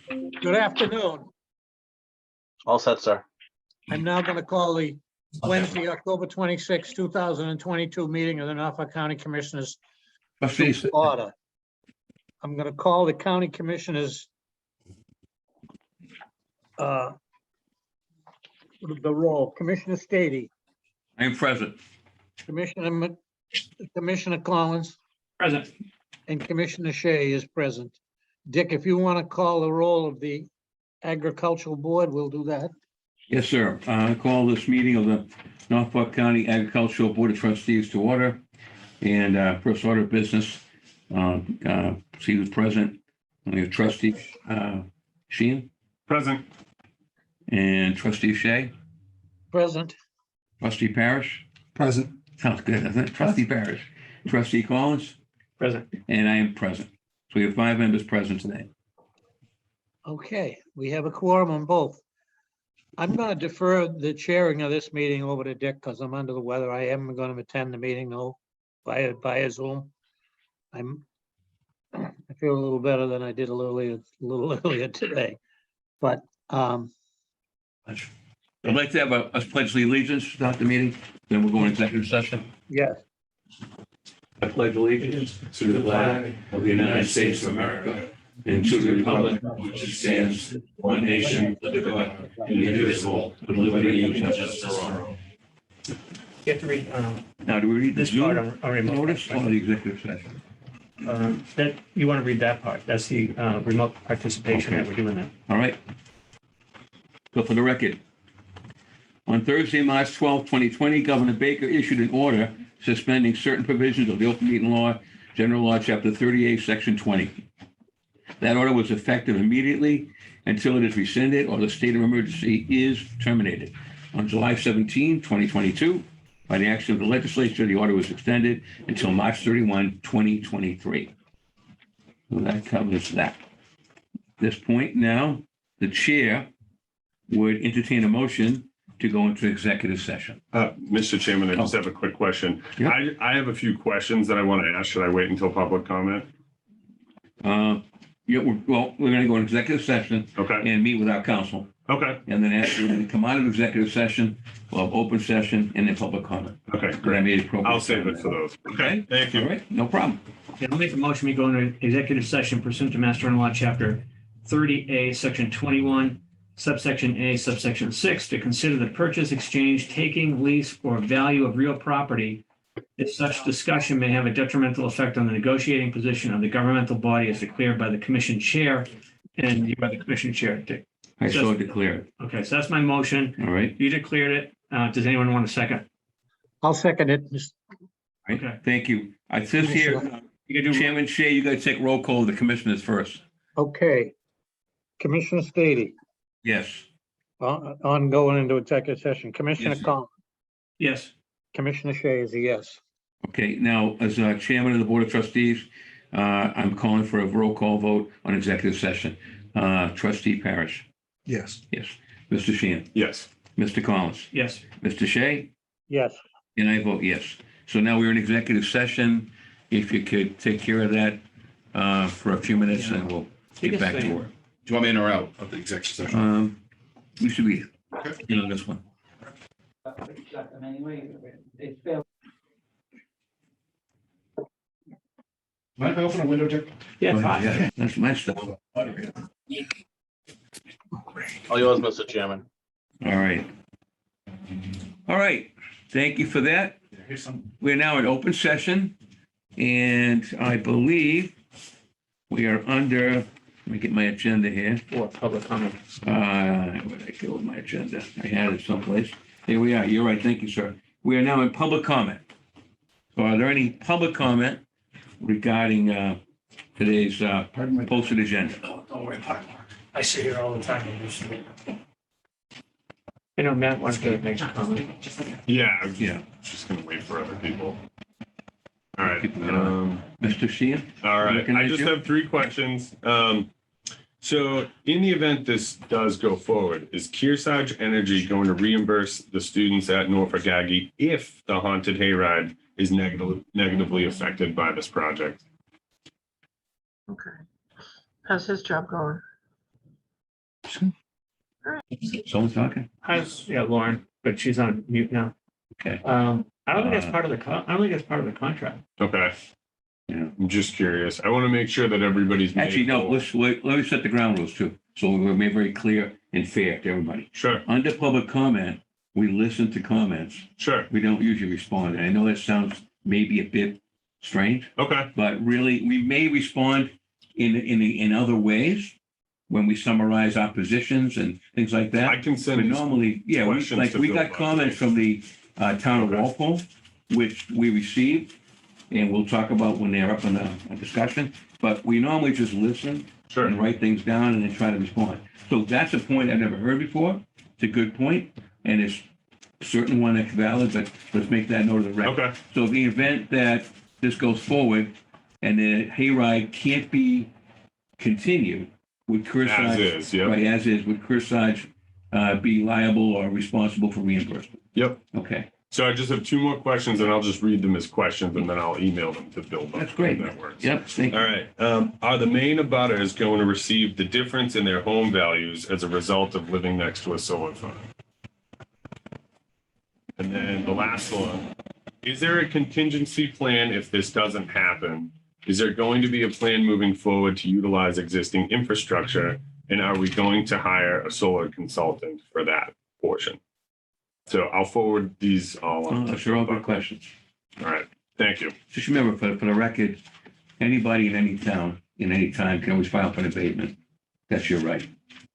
Good afternoon. All set, sir. I'm now going to call the Wednesday, October 26, 2022 meeting of the Norfolk County Commissioners Trustees, to order. I'm going to call the county commissioners the roll. Commissioner Stady, I am present. Commissioner Collins, Present. and Commissioner Shea is present. Dick, if you want to call the roll of the agricultural board, we'll do that. Yes, sir. I call this meeting of the Norfolk County Agricultural Board of Trustees to order. And first order of business, see who's present. We have trustee Sheehan Present. and trustee Shea, Present. trustee Parrish. Present. Sounds good, doesn't it? Trustee Parrish, trustee Collins, Present. and I am present. So we have 5 members present today. Okay, we have a quorum on both. I'm going to defer the chairing of this meeting over to Dick because I'm under the weather. I am going to attend the meeting though via Zoom. I feel a little better than I did a little earlier today, but I'd like to have a pledge of allegiance to start the meeting, then we'll go into executive session. yes, I pledge allegiance to the flag of the United States of America and to the republic which stands one nation under God, indivisible, with liberty and justice for all. You have to read Now, do we read this this part Zoom on remote. notice or the executive session? That, you want to read that part. That's the remote participation that we're doing that. All right. So for the record, on Thursday, March 12, 2020, Governor Baker issued an order suspending certain provisions of the open meeting law, General Law, Chapter 38, Section 20. That order was effective immediately until it is rescinded or the state of emergency is terminated. On July 17, 2022, by the action of the legislature, the order was extended until March 31, 2023. So that covers that. At this point now, the chair would entertain a motion to go into executive session. Mr. Chairman, I just have a quick question. Yeah. I have a few questions that I want to ask. Should I wait until public comment? Yeah, we're going to go into executive session Okay. and meet with our counsel. Okay. And then after we come out of executive session, we'll have open session and then public comment. Okay, But I great. made it appropriate. I'll save it for those. Okay, thank All you. right, no problem. Okay, I'll make a motion. We go into executive session pursuant to Master General Law, Chapter 30A, Section 21, subsection A, subsection 6, to consider the purchase, exchange, taking, lease, or value of real property if such discussion may have a detrimental effect on the negotiating position of the governmental body as declared by the commission chair and you by the commission chair, Dick. I so declare it. Okay, so that's my motion. All right. You declared it. Does anyone want a second? I'll second it. Right. Okay. Thank you. I says here, You can do, Chairman Shea, you got to take roll call of the commissioners first. Okay. Commissioner Stady, Yes. on going into executive session. Commissioner Yes, sir. Collins, yes. Commissioner Shea is a yes. Okay, now, as chairman of the Board of Trustees, I'm calling for a roll call vote on executive session. Trustee Parrish. Yes. Yes. Mr. Sheehan. Yes. Mr. Collins. Yes. Mr. Shea. Yes. And I vote yes. So now we're in executive session. If you could take care of that for a few minutes and we'll get back to work. Do you want me in or out of the executive session? We should be in on this one. Mind if I open a window, Dick? Yeah, Oh, fine. yeah, that's my stuff. All All yours, Mr. Chairman. right. All right. Thank you for that. Here's some. We're now in open session and I believe we are under, let me get my agenda here. For public comment. Where did I go with my agenda? I had it someplace. Here we are. You're right. Thank you, sir. We are now in public comment. So are there any public comment regarding today's Pardon my. posted agenda? Don't worry about it. I sit here all the time. I know Matt wants to make a comment. Yeah, I'm Yeah. just going to wait for other people. All right. Keep it on. Mr. Sheehan? All right. I Recognize just you. have 3 questions. So in the event this does go forward, is Kearsarge Energy going to reimburse the students at Norfolk Aggie if the haunted hayride is negatively affected by this project? Okay. How's his job going? Someone talking? Yeah, Lauren, but she's on mute now. Okay. I don't think that's part of the, I don't think that's part of the contract. Okay. Yeah. I'm just curious. I want to make sure that everybody's. made Actually, no, whole. let me set the ground rules too. So we're made very clear and fair to everybody. Sure, Under public comment, we listen to comments. sure. We don't usually respond. And I know that sounds maybe a bit strange, Okay, but really, we may respond in other ways when we summarize our positions and things like that. I can But send. normally, yeah, questions to we Bill got about comments this. from the town of Okay. Walpole, which we received, and we'll talk about when they're up in a discussion. But we normally just listen Sure. and write things down and then try to respond. So that's a point I've never heard before. It's a good point, and it's certainly one that's valid, but let's make that note of the record. Okay, So in the event that this goes forward and the hayride can't be continued, would as Kearsarge, is. Yep. right, as is, would Kearsarge be liable or responsible for reimbursement? Yep. Okay, So I just have two more questions, and I'll just read them as questions, and then I'll email them to Bill. that's great. That works. Yep, thank All you. right. Are the main abutters going to receive the difference in their home values as a result of living next to a solar farm? And then the last one, is there a contingency plan if this doesn't happen? Is there going to be a plan moving forward to utilize existing infrastructure? And are we going to hire a solar consultant for that portion? So I'll forward these all on. Those are all good questions. All right. Thank you. Just remember, for the record, anybody in any town, in any time, can always file for an abatement. That's your right.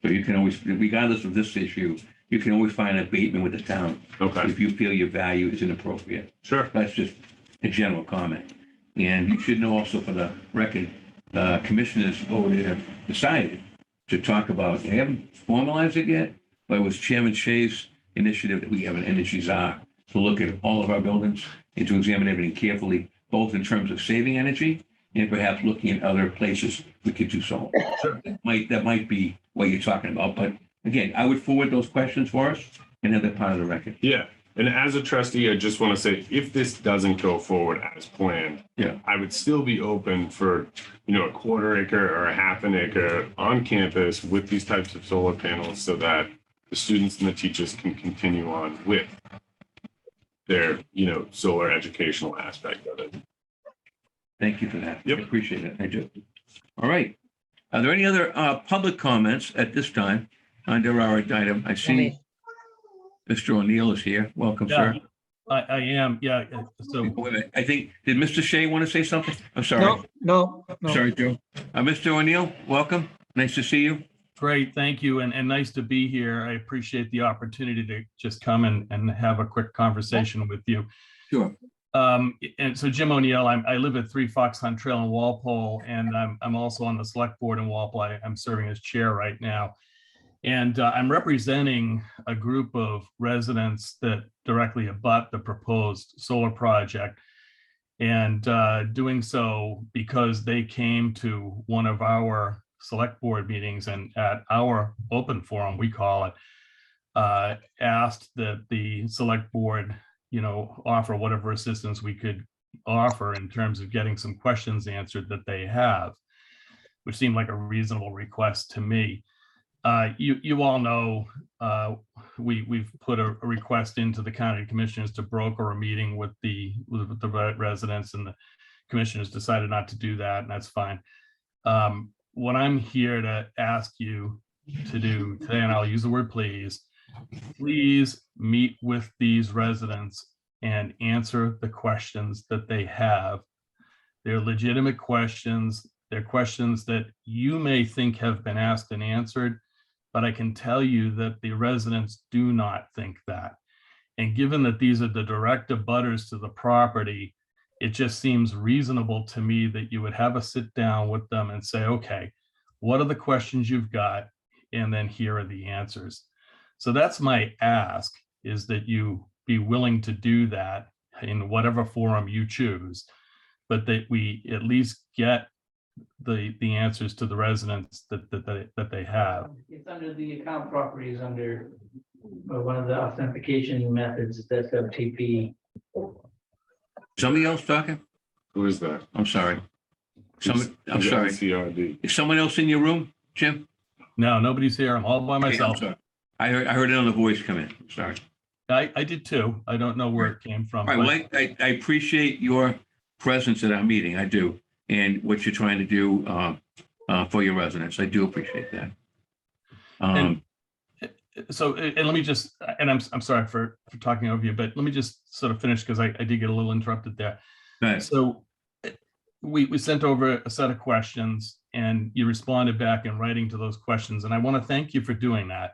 So you can always, regardless of this issue, you can always find an abatement with the town Okay. if you feel your value is inappropriate. Sure. That's just a general comment. And you should know also for the record, commissioners voted, have decided to talk about, they haven't formalized it yet, but it was Chairman Shea's initiative that we have an energy czar to look at all of our buildings and to examine everything carefully, both in terms of saving energy and perhaps looking at other places we could do so. Sure. That might be what you're talking about. But again, I would forward those questions for us and have that part of the record. Yeah. And as a trustee, I just want to say, if this doesn't go forward as planned, Yeah. I would still be open for, a quarter acre or a half an acre on campus with these types of solar panels so that the students and the teachers can continue on with their, solar educational aspect of it. Thank you for that. Yep. I appreciate it. I do. All right. Are there any other public comments at this time under our item? I see Mr. O'Neill is here. Welcome, sir. I am, yeah. So, Wait a minute. I think, did Mr. Shea want to say something? I'm sorry. No. Sorry, Joe. Mr. O'Neill, welcome. Nice to see you. great, thank you, and nice to be here. I appreciate the opportunity to just come and have a quick conversation with you. Sure. And so Jim O'Neill, I live at 3 Fox Hunt Trail in Walpole, and I'm also on the select board in Walpole. I'm serving as chair right now. And I'm representing a group of residents that directly abut the proposed solar project. And doing so because they came to one of our select board meetings, and at our open forum, we call it, asked that the select board, offer whatever assistance we could offer in terms of getting some questions answered that they have, which seemed like a reasonable request to me. You all know we've put a request into the county commissioners to broker a meeting with the residents, and the commissioners decided not to do that, and that's fine. What I'm here to ask you to do today, and I'll use the word please meet with these residents and answer the questions that they have. They're legitimate questions. They're questions that you may think have been asked and answered, but I can tell you that the residents do not think that. And given that these are the direct abutters to the property, it just seems reasonable to me that you would have a sit down with them and say, okay, what are the questions you've got? And then here are the answers. So that's my ask, is that you be willing to do that in whatever forum you choose, but that we at least get the answers to the residents that they have. It's under the account properties under one of the authentication methods, that's FTP. Somebody else talking? Who is that? I'm sorry. I'm Who's sorry. CRD? Is someone else in your room, Jim? No, nobody's here. I'm all by Okay, I'm myself. sorry. I heard another voice come in. Sorry. I did too. I don't know where it came from. All right, but- well, I appreciate your presence at our meeting. I do. And what you're trying to do for your residents. I do appreciate that. And so, and let me just, and I'm sorry for talking over you, but let me just sort of finish because I did get a little interrupted there. Go ahead. So we sent over a set of questions and you responded back in writing to those questions. And I want to thank you for doing that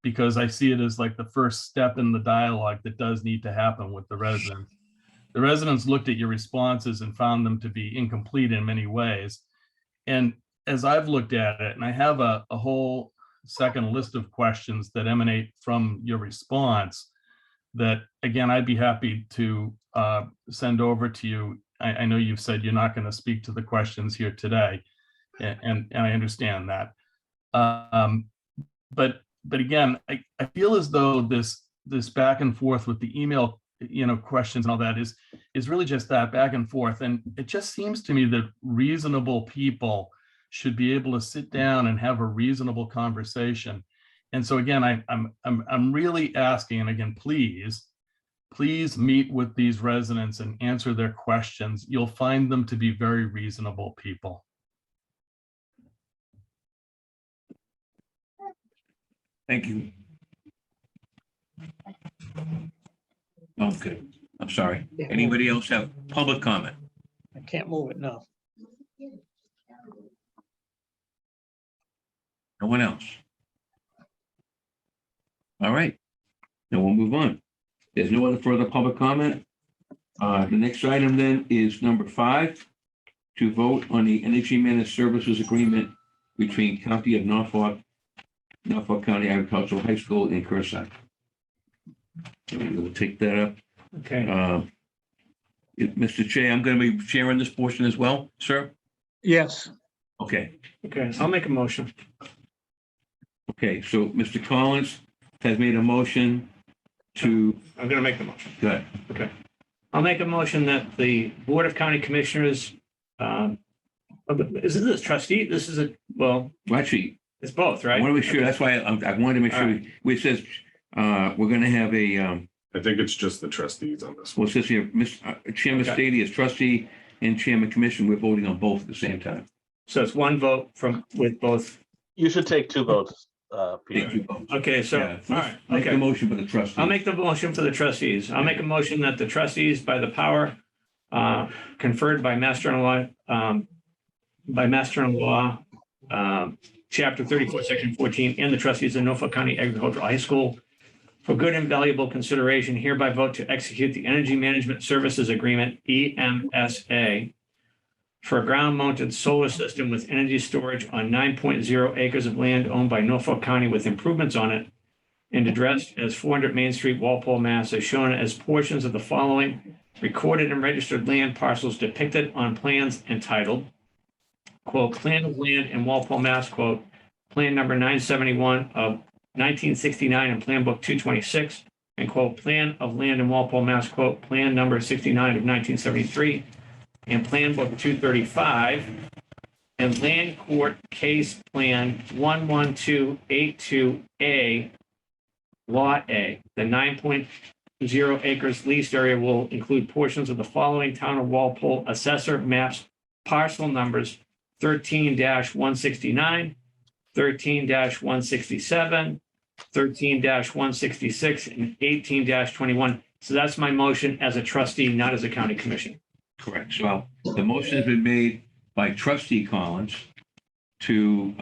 because I see it as like the first step in the dialogue that does need to happen with the residents. The residents looked at your responses and found them to be incomplete in many ways. And as I've looked at it, and I have a whole second list of questions that emanate from your response that, again, I'd be happy to send over to you. I know you've said you're not going to speak to the questions here today, and I understand that. But again, I feel as though this back and forth with the email, questions and all that is really just that back and forth. And it just seems to me that reasonable people should be able to sit down and have a reasonable conversation. And so again, I'm really asking, and again, please meet with these residents and answer their questions. You'll find them to be very reasonable people. Thank you. Okay, I'm sorry. Anybody else have public comment? I can't move it now. No one else? All right, then we'll move on. There's no other further public comment. The next item then is number 5, to vote on the energy managed services agreement between County of Norfolk County Agricultural High School in Kearsarge. We'll take that up. Okay. Mr. Chair, I'm going to be chairing this portion as well, sir? Yes, Okay, Okay, I'll make a motion. okay, so Mr. Collins has made a motion to, I'm going to make the motion. go ahead. Okay. I'll make a motion that the Board of County Commissioners, is this trustee? This is Well, actually, it's both, I right? want to be sure, that's why I wanted to make All sure, right. it says, we're going to have a, I think it's just the trustees on this well, one. it says here, Chairman Okay. Stady as trustee and Chairman Commission, we're voting on both at the same time. So it's one vote with both. You should take 2 votes, Peter. Thank you both. Okay, so, Yeah, all right, Make the okay. motion for the trustee. I'll make the motion for the trustees. I'll make a motion that the trustees, by the power conferred by Mass General Law, Chapter 34, Section 14, and the trustees of Norfolk County Agricultural High School, for good and valuable consideration, hereby vote to execute the Energy Management Services Agreement, EMSA, for a ground-mounted solar system with energy storage on 9.0 acres of land owned by Norfolk County with improvements on it, and addressed as 400 Main Street, Walpole, Mass, as shown as portions of the following recorded and registered land parcels depicted on plans entitled, quote, Plan of Land in Walpole, Mass, quote, Plan number 971 of 1969 and Plan Book 226, and quote, Plan of Land in Walpole, Mass, quote, Plan number 69 of 1973, and Plan Book 235, and Land Court Case Plan 11282A, Lot A. The 9.0 acres leased area will include portions of the following Town of Walpole assessor maps, parcel numbers 13-169, 13-167, 13-166, and 18-21. So that's my motion as a trustee, not as a county commission. Correct. So the motion has been made by trustee Collins to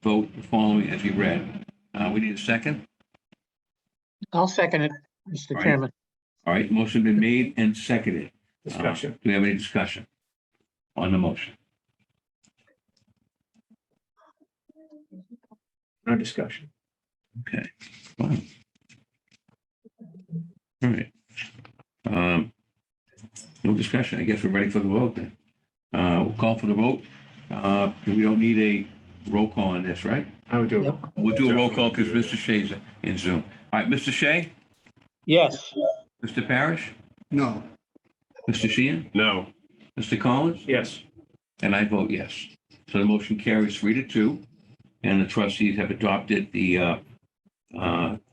vote the following as you read. We need a second. I'll second it, Mr. Right. Chairman. All right, motion been made and seconded. Discussion. Do we have any discussion on the motion? No discussion. Okay, fine. All right. No discussion. I guess we're ready for the vote then. We'll call for the vote. We don't need a roll call on this, right? I would do it. Yep. We'll do a roll call because Mr. Shea's in Zoom. All right, Mr. Shea, Yes, Mr. Parrish, No. Mr. Sheehan, No, Mr. Collins, Yes. and I vote yes. So the motion carries 3-2. and the trustees have adopted the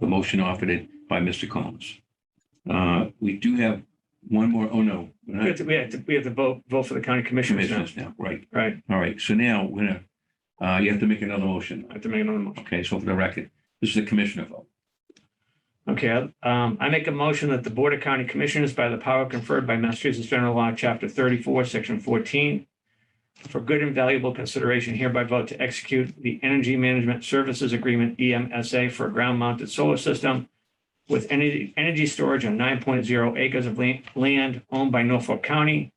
motion offered it by Mr. Collins. We do have one more, oh no. we're not We have to vote for the county commissioners now. Commissioners now, right. Right. All right, so now we're gonna, you have to make another motion. I have to make another motion. Okay, so for the record, this is a commissioner vote. Okay, I make a motion that the Board of County Commissioners, by the power conferred by Massachusetts General Law, Chapter 34, Section 14, for good and valuable consideration, hereby vote to execute the Energy Management Services Agreement, EMSA, for a ground-mounted solar system with energy storage on 9.0 acres of land owned by Norfolk County,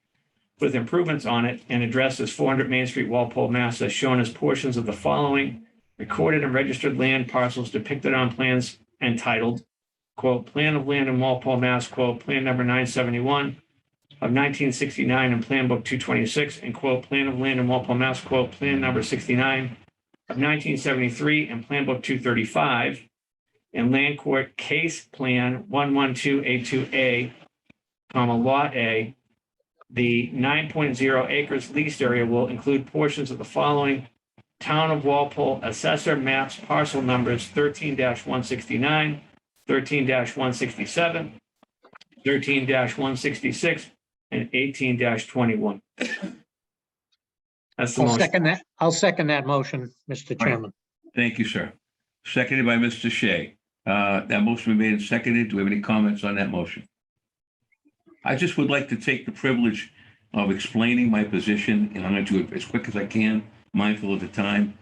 with improvements on it, and addressed as 400 Main Street, Walpole, Mass, as shown as portions of the following recorded and registered land parcels depicted on plans entitled, quote, Plan of Land in Walpole, Mass, quote, Plan number 971 of 1969 and Plan Book 226, and quote, Plan of Land in Walpole, Mass, quote, Plan number 69 of 1973 and Plan Book 235, and Land Court Case Plan 11282A, Lot A. The 9.0 acres leased area will include portions of the following: Town of Walpole Assessor Maps Parcel Numbers 13-169, 13-167, 13-166, and 18-21. That's the I'll motion. second that. I'll second that motion, Mr. right. Chairman. Thank you, sir. Seconded by Mr. Shea. That motion been made and seconded. Do we have any comments on that motion? I just would like to take the privilege of explaining my position, and I'm going to do it as quick as I can, mindful of the time.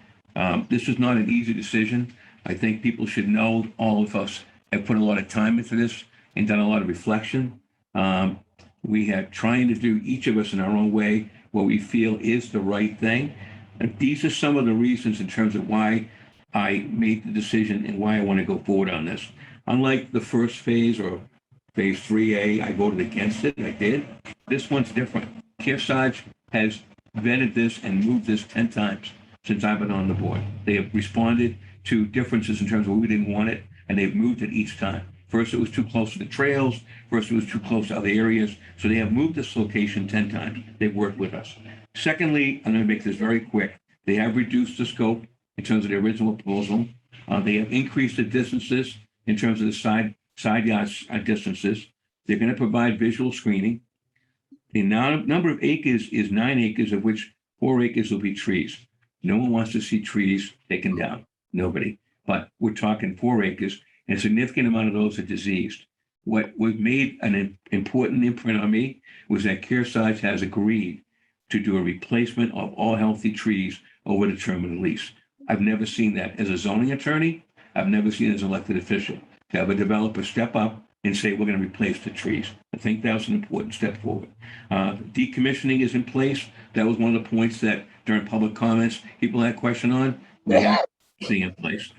This is not an easy decision. I think people should know all of us have put a lot of time into this and done a lot of reflection. We have trying to do, each of us in our own way, what we feel is the right thing. And these are some of the reasons in terms of why I made the decision and why I want to go forward on this. Unlike the first phase or phase 3A, I voted against it. I did. This one's different. NCAHS has vetted this and moved this 10 times since I've been on the board. They have responded to differences in terms of where we didn't want it, and they've moved it each time. First, it was too close to the trails. First, it was too close to other areas. So they have moved this location 10 times. They've worked with us. Secondly, I'm going to make this very quick. They have reduced the scope in terms of the original proposal. They have increased the distances in terms of the side yard distances. They're going to provide visual screening. The number of acres is 9 acres, of which 4 acres will be trees. No one wants to see trees taken down. Nobody. But we're talking 4 acres, and a significant amount of those are diseased. What made an important imprint on me was that NCAHS has agreed to do a replacement of all healthy trees over the term of the lease. I've never seen that as a zoning attorney. I've never seen it as an elected official to have a developer step up and say, we're going to replace the trees. I think that's an important step forward. Decommissioning is in place. That was one of the points that during public comments, people had question on. We have to see in place.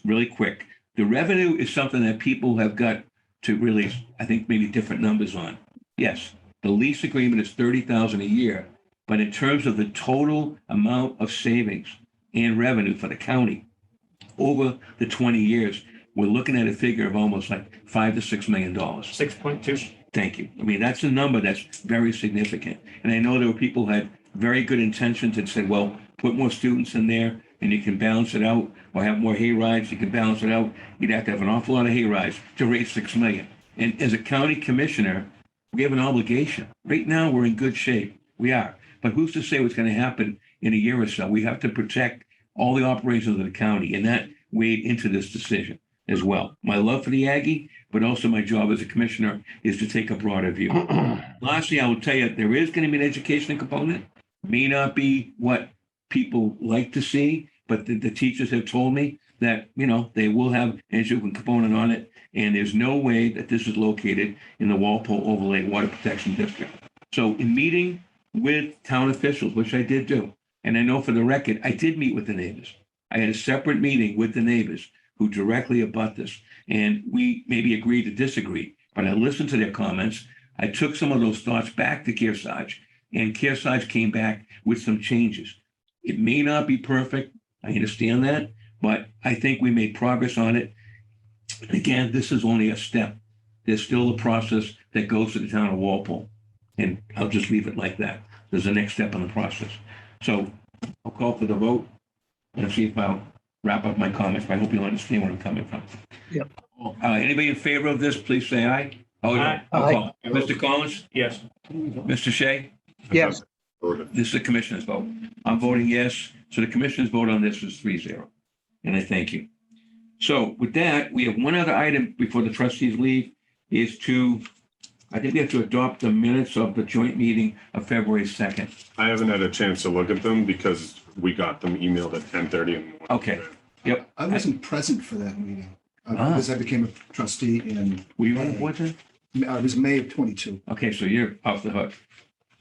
Really quick. The revenue is something that people have got to really, I think, maybe different numbers on. Yes, the lease agreement is $30,000 a year, but in terms of the total amount of savings and revenue for the county over the 20 years, we're looking at a figure of almost like $5 to $6 million. 6.2. Thank you. I mean, that's a number that's very significant. And I know there were people who had very good intentions and said, well, put more students in there and you can balance it out, or have more hay rides, you can balance it out. You'd have to have an awful lot of hay rides to raise $6 million. And as a county commissioner, we have an obligation. Right now, we're in good shape. We are. But who's to say what's going to happen in a year or so? We have to protect all the operations of the county, and that weighed into this decision as well. My love for the Aggie, but also my job as a commissioner is to take a broader view. Lastly, I will tell you, there is going to be an educational component. May not be what people like to see, but the teachers have told me that, you know, they will have an educational component on it. And there's no way that this is located in the Walpole Overlay Water Protection District. So in meeting with town officials, which I did do, and I know for the record, I did meet with the neighbors. I had a separate meeting with the neighbors who directly abut this. And we maybe agreed to disagree, but I listened to their comments. I took some of those thoughts back to NCAHS, and NCAHS came back with some changes. It may not be perfect. I understand that, but I think we made progress on it. Again, this is only a step. There's still a process that goes to the town of Walpole, and I'll just leave it like that. There's a next step in the process. So I'll call for the vote and see if I'll wrap up my comments, but I hope you'll understand where I'm coming from. Yep. Anybody in favor of this, please say aye. Oh, no. Aye. I'll call. Mr. Collins? Yes. Mr. Shea? Yes, This is the commissioner's vote. I'm voting yes. So the commissioner's vote on this is 3-0. And I thank you. So with that, we have one other item before the trustees leave is I think we have to adopt the minutes of the joint meeting of February 2nd. I haven't had a chance to look at them because we got them emailed at 10:30 in the morning. Okay. Yep. I wasn't present for that meeting. Ah. Because I became a trustee in, Were you on board then? it was May of 22. Okay, so you're off the hook.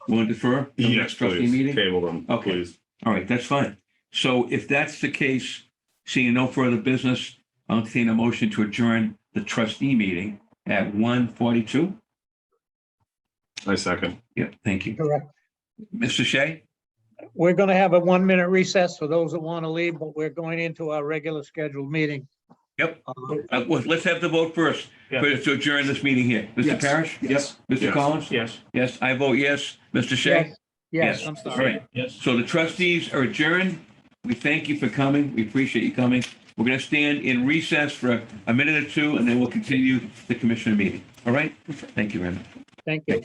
Want to defer? to the Yes, next trustee please. meeting? Table them, Okay. please. All right, that's fine. So if that's the case, seeing no further business, I'll entertain a motion to adjourn the trustee meeting at 1:42. I second. Yep, thank you. correct. Mr. Shea? We're going to have a 1-minute recess for those that want to leave, but we're going into our regular scheduled meeting. Yep. Uh, Well, let's have the vote first, Yeah. to adjourn this meeting here. Mr. Yes, Parrish? yes. Yep. Mr. Yes. Collins? Yes. Yes, I vote yes. Mr. Shea? Yes, yes, Yes. I'm All sorry. right. Yes. So the trustees are adjourned. We thank you for coming. We appreciate you coming. We're going to stand in recess for a minute or two, and then we'll continue the commissioner meeting. All right? Thank you, Raymond. Thank you.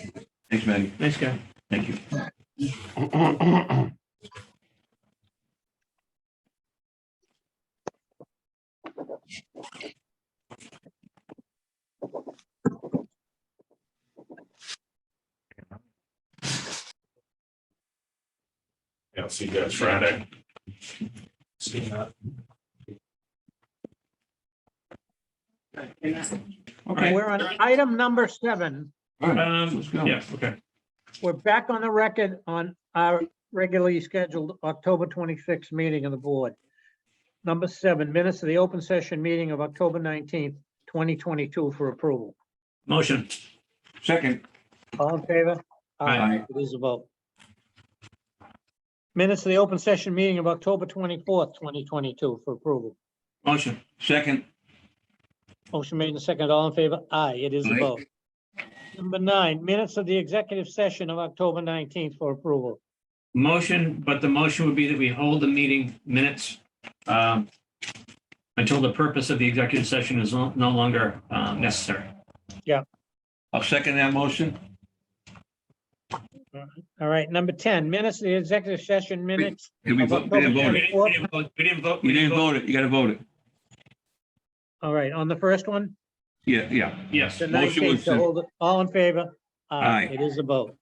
Thanks, Maggie. Nice guy. Thank you. Yeah, I'll see you guys Friday. Okay. We're on item number 7. All right, let's go. Yeah, okay. We're back on the record on our regularly scheduled October 26th meeting of the board. Number 7, minutes of the open session meeting of October 19th, 2022 for approval. Motion. Second. All in favor? Aye. It is a vote. Minutes of the open session meeting of October 24th, 2022 for approval. Motion. Second. Motion made and seconded. All in favor? Aye, it is a Aye. vote. Number 9, minutes of the executive session of October 19th for approval. Motion, but the motion would be that we hold the meeting minutes until the purpose of the executive session is no longer necessary. I'll second that motion. All right, number 10, minutes of the executive session minutes. Did we Of vote? We didn't October vote it. 24th. We didn't vote. You didn't vote it. You got to vote it. All right, on the first one, Yeah, yeah. Yes. the Motion 19th was to to- hold it. All in favor? Aye. It is a vote.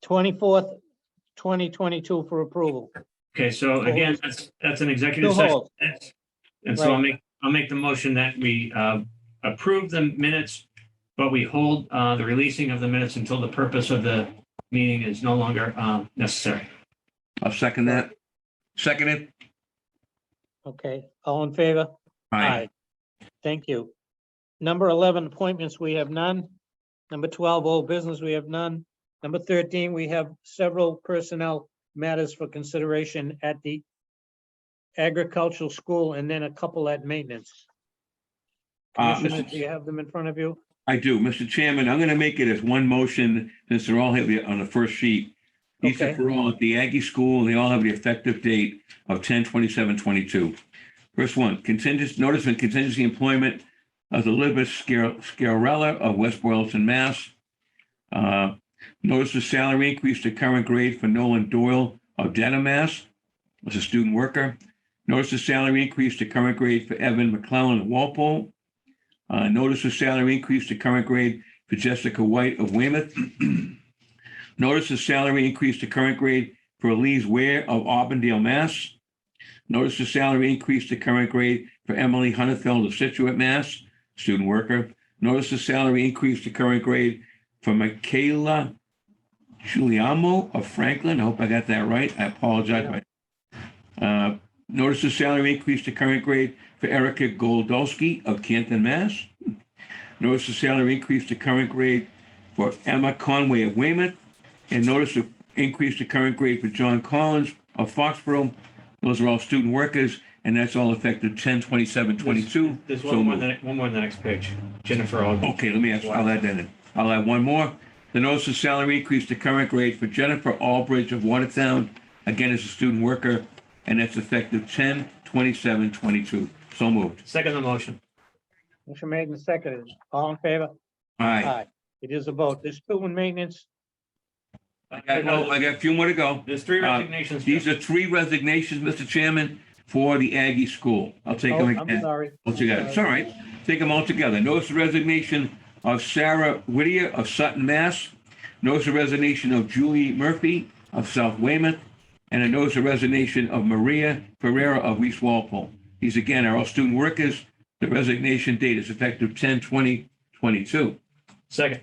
24th, 2022 for approval. Okay, so again, that's an executive To session. hold. And so I'll make the motion that we approve the minutes, but we hold the releasing of the minutes until the purpose of the meeting is no longer necessary. I'll second that. Second it. Okay, all in favor? Aye. Thank you. Number 11, appointments, we have none. Number 12, old business, we have none. Number 13, we have several personnel matters for consideration at the agricultural school and then a couple at maintenance. Commissioners, do you have them in front of you? I do. Mr. Chairman, I'm going to make it as one motion since they're all here on the first sheet. These are Okay. for all at the Aggie School, and they all have the effective date of 10/27/22. First one, notice of contingency employment of Elizabeth Scarella of West Boylston, Mass. Notice of salary increase to current grade for Nolan Doyle of Dedham, Mass. As a student worker. Notice of salary increase to current grade for Evan McClellan of Walpole. Notice of salary increase to current grade for Jessica White of Weymouth. Notice of salary increase to current grade for Elise Ware of Auburndale, Mass. Notice of salary increase to current grade for Emily Hunnefeld of Situate, Mass. Student worker. Notice of salary increase to current grade for Michaela Giuliano of Franklin. I hope I got that right. I apologize. Notice of salary increase to current grade for Erica Goldowski of Canton, Mass. Notice of salary increase to current grade for Emma Conway of Weymouth. And notice of increase to current grade for John Collins of Foxborough. Those are all student workers, and that's all effective 10/27/22. There's So one more, moved. one more on the next page. Jennifer. Okay, I'll add that in. I'll add one more. The notice of salary increase to current grade for Jennifer Albridge of Watertown, again as a student worker, and that's effective 2722. So moved. Second the motion. Motion made and seconded. All in favor? Aye. It is a vote. There's two in maintenance. I got a few more to go. There's three resignations. These are three resignations, Mr. Chairman, for the Aggie School. I'll take Oh, them I'm again. sorry. All together. It's all right. Take them all together. Notice the resignation of Sarah Whittier of Sutton, Mass. Notice the resignation of Julie Murphy of South Weymouth. And a notice of resignation of Maria Ferreira of East Walpole. These again are all student workers. The resignation date is effective 10/20/22. Second.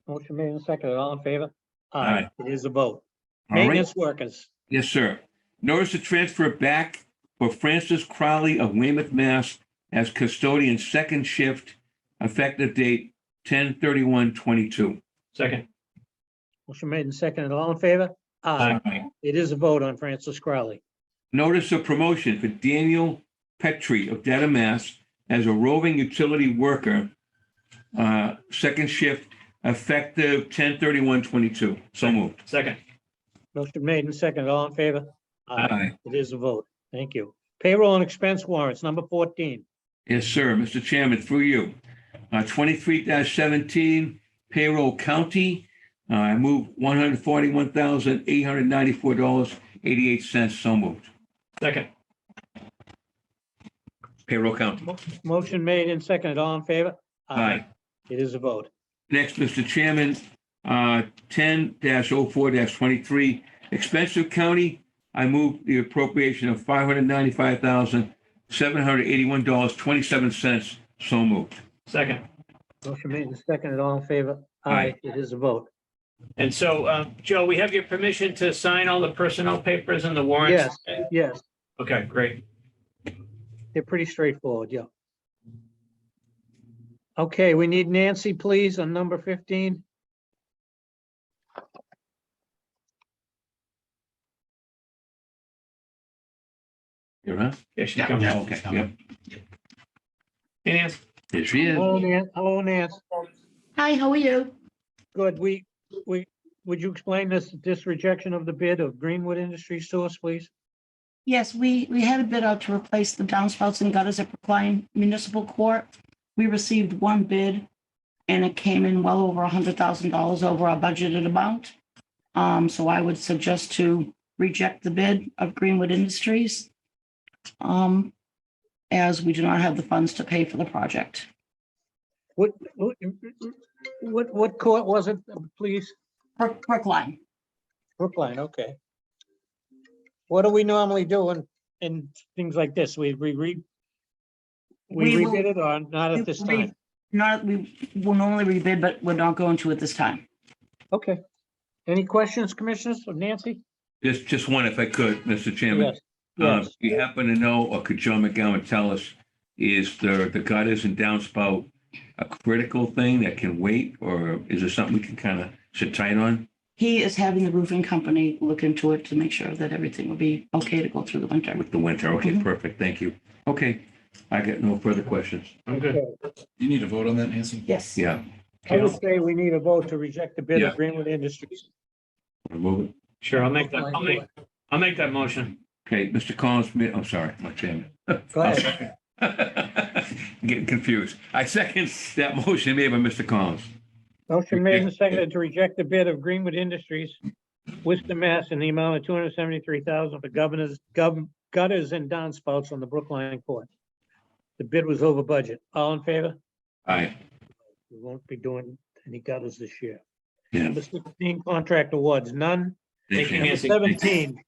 Motion made and seconded. All in favor? Aye. It is a vote. All right. Maintenance workers. Yes, sir. Notice to transfer back for Francis Crowley of Weymouth, Mass. as custodian second shift, effective date 10/31/22. Second. Motion made and seconded. All in favor? It is a vote on Francis Crowley. Notice of promotion for Daniel Petrie of Dedham, Mass. as a roving utility worker, second shift, effective 10/31/22. So moved. Second. Motion made and seconded. All in favor? Aye. It is a vote. Thank you. Payroll and expense warrants, number 14. Yes, sir. Mr. Chairman, through you. 23-17 payroll county. I move $141,894.88. So moved. Second. Payroll county. Motion made and seconded. All in favor? Aye. It is a vote. Next, Mr. Chairman, 10-04-23 expensive county. I move the appropriation of $595,781.27. So moved. Second. Motion made and seconded. All in favor? Aye. It is a vote. And so, Joe, we have your permission to sign all the personnel papers and the warrants? Yes, Okay, great. they're pretty straightforward, yeah. Okay, we need Nancy, please, on number 15. You're on? Yeah, she's coming. Okay, yep. Hey, Nancy. Here she is. Hello, Nan. Hello, Nance. Hi, how are you? Good. Would you explain this rejection of the bid of Greenwood Industries to us, please? Yes, we had a bid out to replace the downspouts and gutters at Brookline Municipal Court. We received one bid and it came in well over $100,000 over our budgeted amount. So I would suggest to reject the bid of Greenwood Industries, as we do not have the funds to pay for the project. What court was it, please? Brookline. Brookline, okay. What do we normally do in things like this? We rebid it or not at this time? We will normally rebid, but we're not going to at this time. Okay. Any questions, commissioners, of Nancy? Just one, if I could, Mr. Chairman. Yes. Yes. Do you happen to know, or could John McGowan tell us, is the gutters and downspout a critical thing that can wait, or is it something we can kind of sit tight on? He is having the roofing company look into it to make sure that everything will be okay to go through the winter. With the winter, okay, Mhm. perfect, thank you. Okay, I got no further questions. I'm good. You need to vote on that, Nancy? Yes. Yeah. I would say we need a vote to reject the bid Yeah. of Greenwood Industries. Remove it. Sure, I'll make that motion. Okay, Mr. Collins, I'm sorry, my chairman. Go ahead. I'm getting confused. I second that motion made by Mr. Collins. Motion made and seconded to reject the bid of Greenwood Industries, Worcester, Mass. in the amount of $273,000 for gutters and downspouts on the Brookline Court. The bid was over budget. All in favor? Aye. We won't be doing any gutters this year. Yeah. Number 16, contract awards, none. Thank you, Number Nancy. 17,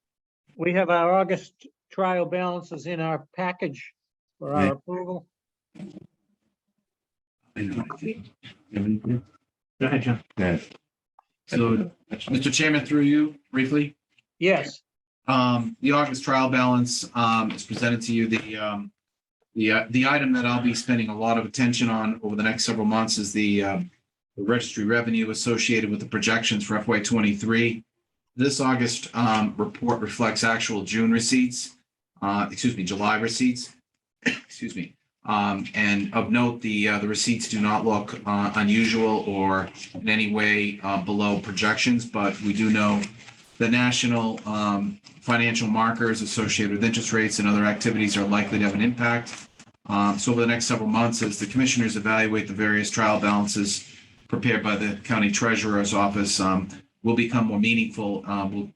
we have our August trial balances in our package for our Right. approval. Go ahead, John. So, Mr. Chairman, through you briefly, Yes, the August trial balance is presented to you. The item that I'll be spending a lot of attention on over the next several months is the registry revenue associated with the projections for FY '23. This August report reflects actual June receipts, July receipts, excuse me. And of note, the receipts do not look unusual or in any way below projections, but we do know the national financial markers associated with interest rates and other activities are likely to have an impact. So over the next several months, as the commissioners evaluate the various trial balances prepared by the county treasurer's office, will become more meaningful.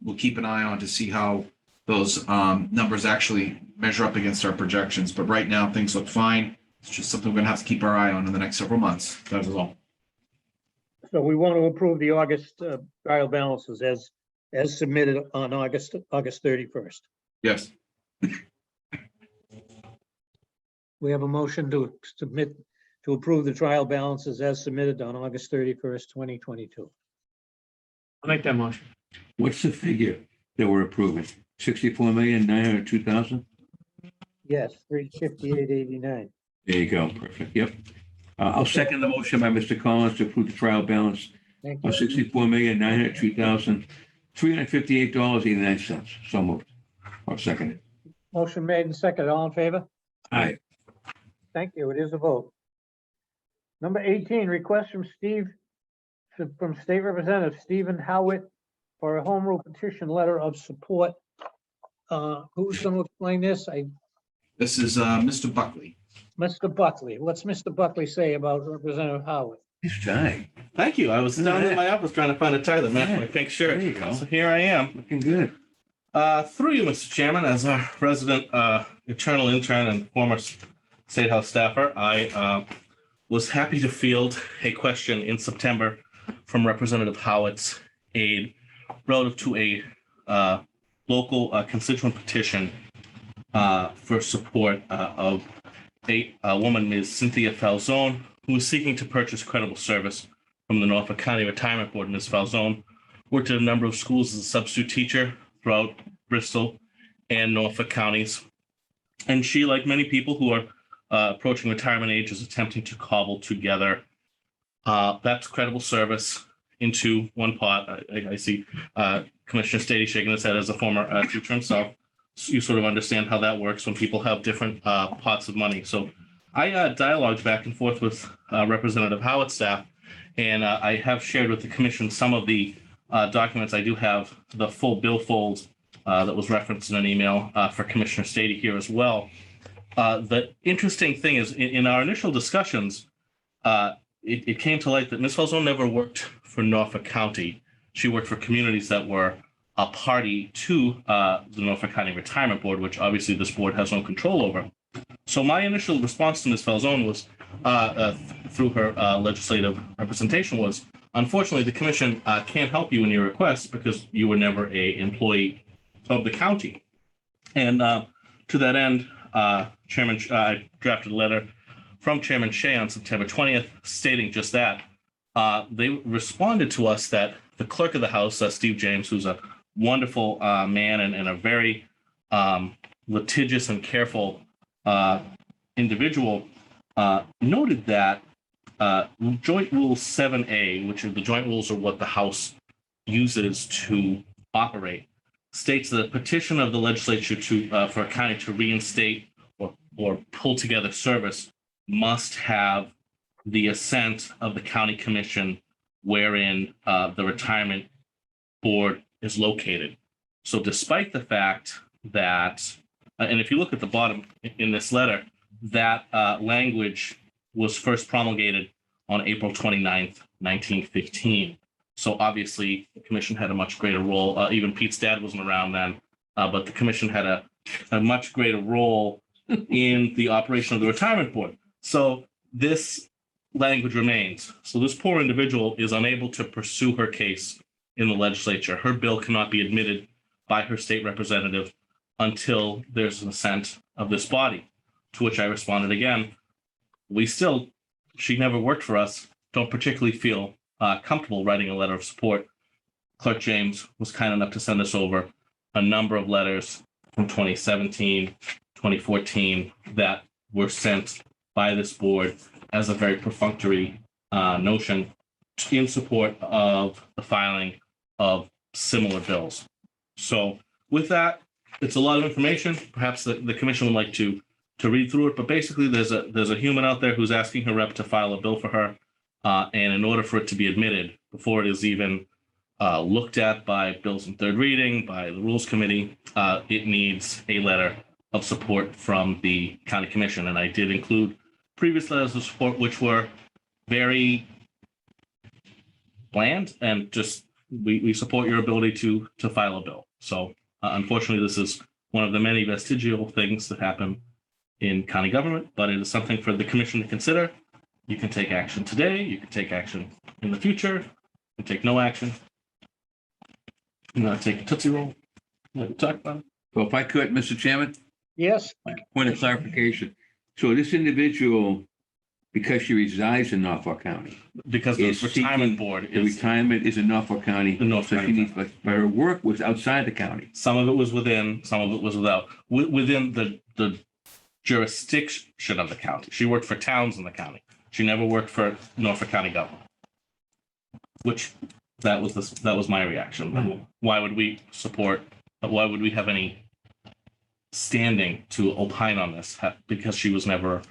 We'll keep an eye on to see how those numbers actually measure up against our projections. But right now, things look fine. It's just something we're going to have to keep our eye on in the next several months. That is all. So we want to approve the August trial balances as submitted on August 31st. Yes. We have a motion to approve the trial balances as submitted on August 31st, 2022. I'll make that motion. What's the figure that we're approving? 64,902,000? Yes, 358.89. There you go. Perfect. Yep. I'll second the motion by Mr. Collins to approve the trial balance Thank of you. $64,902,358.89. So moved. I'll second it. Motion made and seconded. All in favor? Aye. Thank you. It is a vote. Number 18, request from State Representative Stephen Howitt for a home rule petition letter of support. Who's going to explain this? This is Mr. Buckley. Mr. Buckley. What's Mr. Buckley say about Representative Howitt? Nice tie. Thank you. I was down in my office trying to find a tie that matched my pink shirt. There you go. So here I am. Looking good. Through you, Mr. Chairman, as a resident eternal intern and former State House staffer, I was happy to field a question in September from Representative Howitt's aide relative to a local constituent petition for support of a woman, Ms. Cynthia Falzone, who is seeking to purchase credible service from the Norfolk County Retirement Board. Ms. Falzone worked at a number of schools as a substitute teacher throughout Bristol and Norfolk counties. And she, like many people who are approaching retirement age, is attempting to cobble together that's credible service into one pot. I see Commissioner Stady shaking his head as a former teacher himself. So you sort of understand how that works when people have different pots of money. So I dialogued back and forth with Representative Howitt's staff, and I have shared with the commission some of the documents. I do have the full billfold that was referenced in an email for Commissioner Stady here as well. The interesting thing is in our initial discussions, it came to light that Ms. Falzone never worked for Norfolk County. She worked for communities that were a party to the Norfolk County Retirement Board, which obviously this board has no control over. So my initial response to Ms. Falzone was, through her legislative representation, was, unfortunately, the commission can't help you in your request because you were never an employee of the county. And to that end, I drafted a letter from Chairman Shea on September 20th stating just that. They responded to us that the clerk of the House, Steve James, who's a wonderful man and a very litigious and careful individual, noted that Joint Rule 7A, which are the joint rules are what the House uses to operate, states that a petition of the legislature for a county to reinstate or pull together service must have the assent of the county commission wherein the retirement board is located. So despite the fact that, and if you look at the bottom in this letter, that language was first promulgated on April 29th, 1915. So obviously the commission had a much greater role. Even Pete's dad wasn't around then, but the commission had a much greater role in the operation of the retirement board. So this language remains. So this poor individual is unable to pursue her case in the legislature. Her bill cannot be admitted by her state representative until there's an assent of this body, to which I responded again, she never worked for us, don't particularly feel comfortable writing a letter of support. Clerk James was kind enough to send us over a number of letters from 2017, 2014 that were sent by this board as a very perfunctory notion in support of the filing of similar bills. So with that, it's a lot of information. Perhaps the commission would like to read through it, but basically there's a human out there who's asking her rep to file a bill for her. And in order for it to be admitted, before it is even looked at by bills in third reading, by the Rules Committee. It needs a letter of support from the county commission. And I did include previous letters of support, which were very bland and just, we support your ability to file a bill. So unfortunately, this is one of the many vestigial things that happen in county government, but it is something for the commission to consider. You can take action today, you can take action in the future, you can take no action. I'm gonna take a Tootsie Roll. Let talk about it. So if I could, Mr. Chairman, Yes, point of clarification. So this individual, because she resides in Norfolk County, Because the Is retirement seeking board the is, retirement is in Norfolk County. The Norfolk So she County. needs, but her work was outside the county. some of it was within, some of it was without, within the jurisdiction of the county. She worked for towns in the county. She never worked for Norfolk County government. Which, that was my reaction. Why would we support, why would we have any standing to opine on this? Because she was never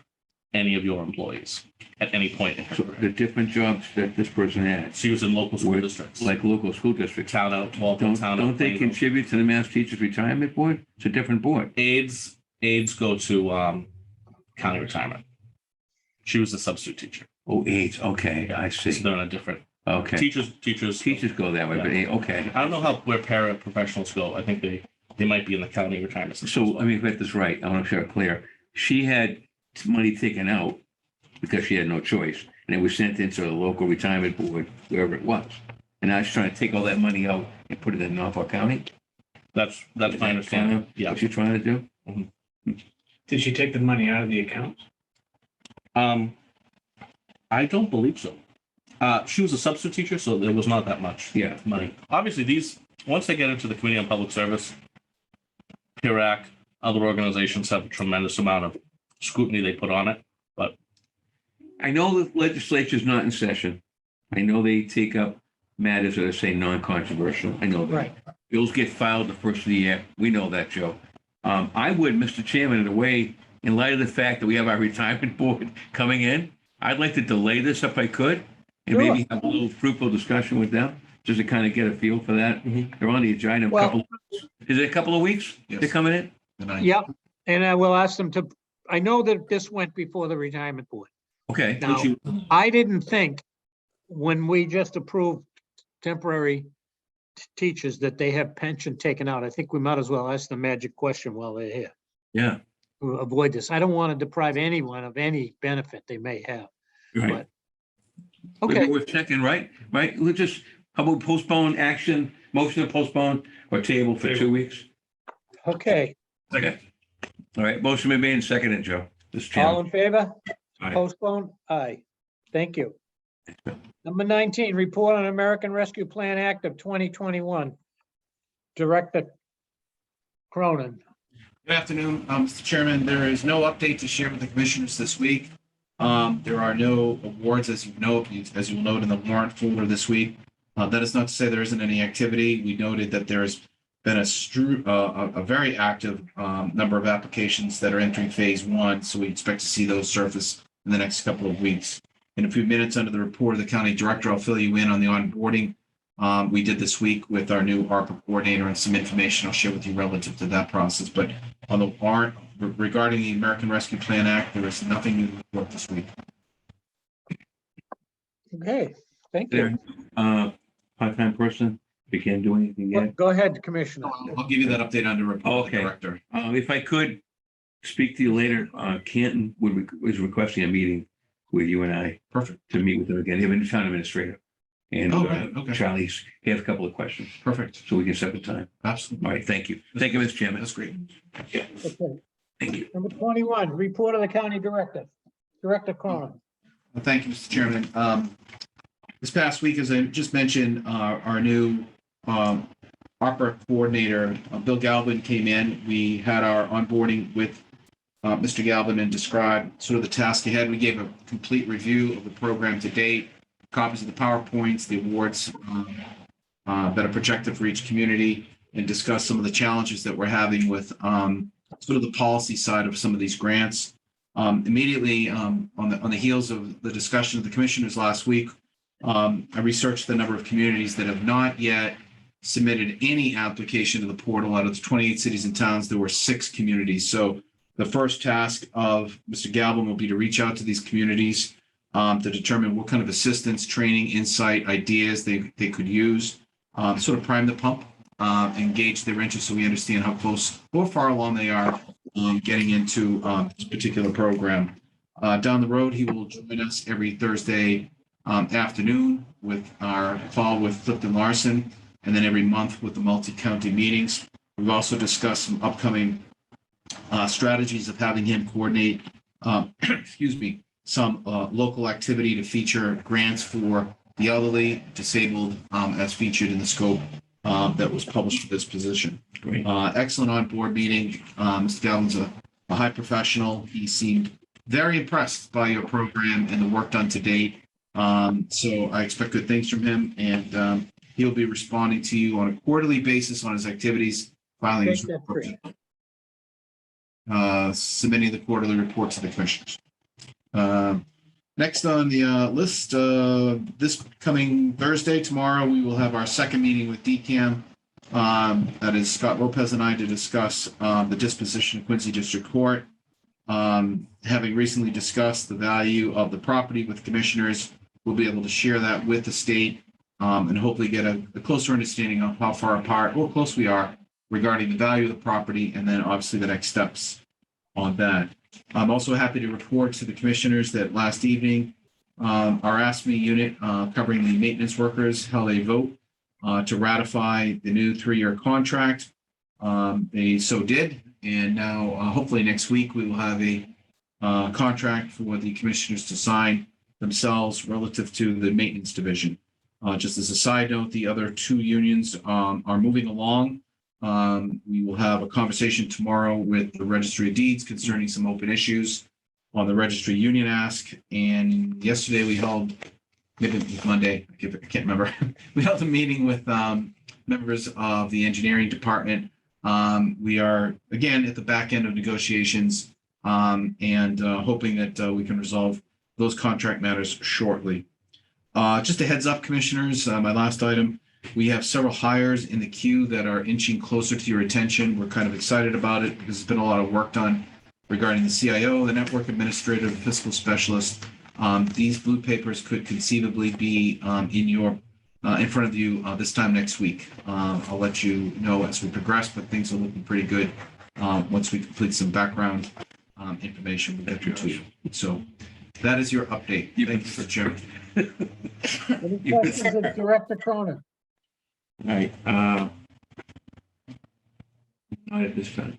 any of your employees at any point in her So career. the different jobs that this person had, She was in local school Were- districts, like local school districts, town out, Walpole, don't town don't out. they Plainville. contribute to the Mass Teachers Retirement Board? It's a different board. Aides go to county retirement. She was a substitute teacher. Oh, AIDS. Okay, I So see. they're in a different, Okay. teachers. Teachers go that way, but okay. I don't know where paraprofessionals go. I think they might be in the county retirement system. So let me get this right. I want to make sure I'm clear. She had money taken out because she had no choice, and it was sent into the local retirement board, wherever it was. And now she's trying to take all that money out and put it in Norfolk County. That's Is my that understanding. kinda Yeah. What she's trying to do? Did she take the money out of the account? I don't believe so. She was a substitute teacher, so there was not that much Yeah. money. Obviously, once they get into the Committee on Public Service, PIRAC, other organizations have a tremendous amount of scrutiny they put on it. I know the legislature's not in session. I know they take up matters that are, say, non-controversial. I know that. right. Bills get filed the first of the year. We know that, Joe. I would, Mr. Chairman, in a way, in light of the fact that we have our retirement board coming in, I'd like to delay this if I could and Sure. maybe have a little fruitful discussion with them, just to kind of get a feel for that. Mhm. They're on the agenda. Well- Is it a couple of weeks Yes. they're coming in? And I- Yep. And I will ask them to, I know that this went before the retirement board. Okay. Now, I didn't think when we just approved temporary teachers that they have pension taken out. I think we might as well ask the magic question while they're here. Yeah. To avoid this. I don't want to deprive anyone of any benefit they may have. Right. Okay, We're checking, right? Right? We'll just, how about postpone action, motion to postpone or table for 2 weeks? okay. Okay. All right, motion been made and seconded, Joe. Mr. All Chairman. in favor? Aye. Postpone? Aye. Thank you. Number 19, report on American Rescue Plan Act of 2021. Director Cronin. Good afternoon, Mr. Chairman. There is no update to share with the commissioners this week. There are no awards, as you will note in the warrant folder this week. That is not to say there isn't any activity. We noted that there's been a very active number of applications that are entering phase one, so we expect to see those surface in the next couple of weeks. In a few minutes, under the report of the county director, I'll fill you in on the onboarding we did this week with our new ARPA coordinator and some information I'll share with you relative to that process. But on the warrant regarding the American Rescue Plan Act, there is nothing new to report this week. Okay, thank you. There, part-time person, we can't do anything yet. Go ahead, Commissioner. I'll give you that update under report of the Okay. director. If I could speak to you later, Canton was requesting a meeting with you and I Perfect, to meet with them again, even the town administrator. And Okay. Charlie's, he has a couple of questions, perfect. so we can set the time. Absolutely. All right, thank you. Thank you, Mr. Chairman. That's great. Okay. Thank you. Number 21, report of the county director. Director Cronin. Thank you, Mr. Chairman. This past week, as I just mentioned, our new ARPA coordinator, Bill Galvin, came in. We had our onboarding with Mr. Galvin and described sort of the task ahead. We gave a complete review of the program to date, copies of the PowerPoints, the awards that are projected for each community, and discussed some of the challenges that we're having with sort of the policy side of some of these grants. Immediately on the heels of the discussion of the commissioners last week, I researched the number of communities that have not yet submitted any application to the portal. Out of the 28 cities and towns, there were 6 communities. So the first task of Mr. Galvin will be to reach out to these communities to determine what kind of assistance, training, insight, ideas they could use, sort of prime the pump, engage their interest so we understand how close or far along they are getting into this particular program. Down the road, he will join us every Thursday afternoon with our call with Clifton Larson, and then every month with the multi-county meetings. We've also discussed some upcoming strategies of having him coordinate, some local activity to feature grants for the elderly, disabled, as featured in the scope that was published for this position. Great. Excellent on-board meeting. Mr. Galvin's a high professional. He seemed very impressed by your program and the work done to date. So I expect good things from him, and he'll be responding to you on a quarterly basis on his activities, filing his Take that report, free. submitting the quarterly report to the commissioners. Next on the list, this coming Thursday, tomorrow, we will have our second meeting with DCAM. That is Scott Lopez and I to discuss the disposition of Quincy District Court. Having recently discussed the value of the property with commissioners, we'll be able to share that with the state and hopefully get a closer understanding of how far apart or close we are regarding the value of the property, and then obviously the next steps on that. I'm also happy to report to the commissioners that last evening, our ASME unit covering the maintenance workers held a vote to ratify the new 3-year contract. They so did, and now hopefully next week we will have a contract for the commissioners to sign themselves relative to the maintenance division. Just as a side note, the other 2 unions are moving along. We will have a conversation tomorrow with the Registry of Deeds concerning some open issues on the registry union ask. And yesterday we held, maybe it was Monday, I can't remember. We held a meeting with members of the engineering department. We are, again, at the back end of negotiations and hoping that we can resolve those contract matters shortly. Just a heads up, commissioners, my last item. We have several hires in the queue that are inching closer to your attention. We're kind of excited about it because there's been a lot of work done regarding the CIO, the network administrator, the fiscal specialist. These blue papers could conceivably be in front of you this time next week. I'll let you know as we progress, but things are looking pretty good. Once we complete some background information, we'll get them to you. So that is your update. Thank you, Mr. Chairman. Any questions of Director Cronin? All right. Not at this time.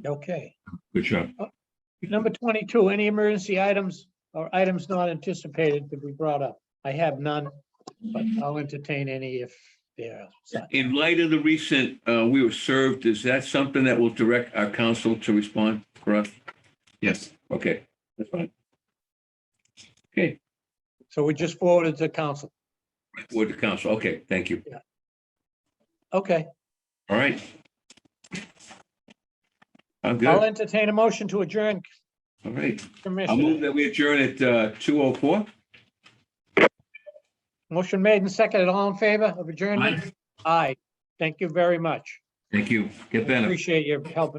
Okay. Good job. Number 22, any emergency items or items not anticipated to be brought up? I have none, but I'll entertain any if they're such. In light of the recent, we were served, is that something that will direct our council to respond for us? Yes. Okay, that's fine. Okay, So we just forwarded to council. word to council. Okay, thank you. Okay, All right. I'm I'll good. entertain a motion to adjourn. All right. I'll move Commissioner. that we adjourn at 2:04. Motion made and seconded. All in favor of adjournment? Aye. Thank you very much. Thank you. Get better. Appreciate your helping.